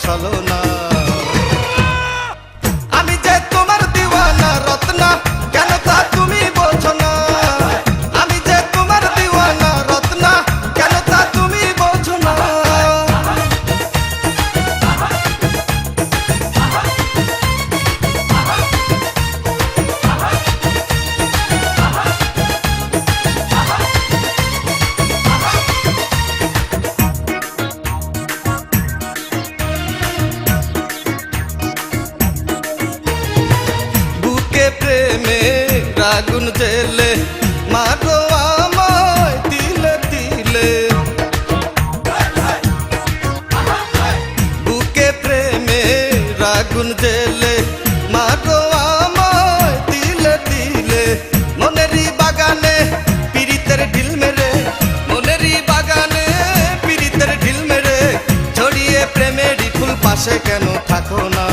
ছলনা। আমি যে তোমার দিওয়ানা রত্না, কেন তা তুমি বোঝো না। আমি যে তোমার দিওয়ানা রত্না, কেন তা তুমি বোঝো না। প্রেমে আগুন জেলে মারো আমায় তিলে তিলে। বুকে প্রেমে আগুন জেলে মারো আমায় তিলে তিলে। মনেরই বাগানে পীড়িতের ঢিল মেরে, মনেরই বাগানে পীড়িতের ঢিল মেরে, ছড়িয়ে প্রেমেরই ফুল পাশে কেন থাকো না।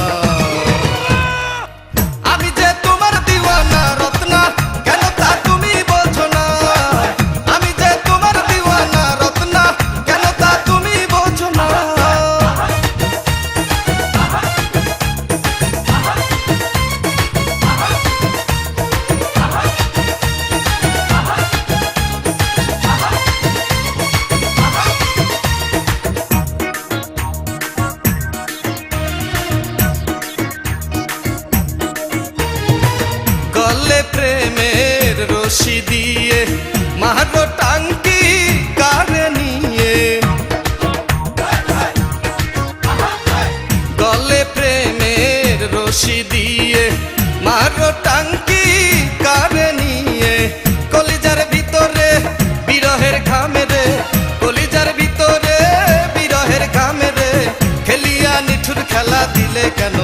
গলে প্রেমের রশি দিয়ে মারো টাঙ্কি কারে নিয়ে। গলে প্রেমের রশি দিয়ে মারো টাঙ্কি কারে নিয়ে। কলিজার ভিতরে বিরহের ঘামে রে, কলিজার ভিতরে বিরহের ঘামে রে, খেলিয়া নিঠুর খেলা দিলে কেন।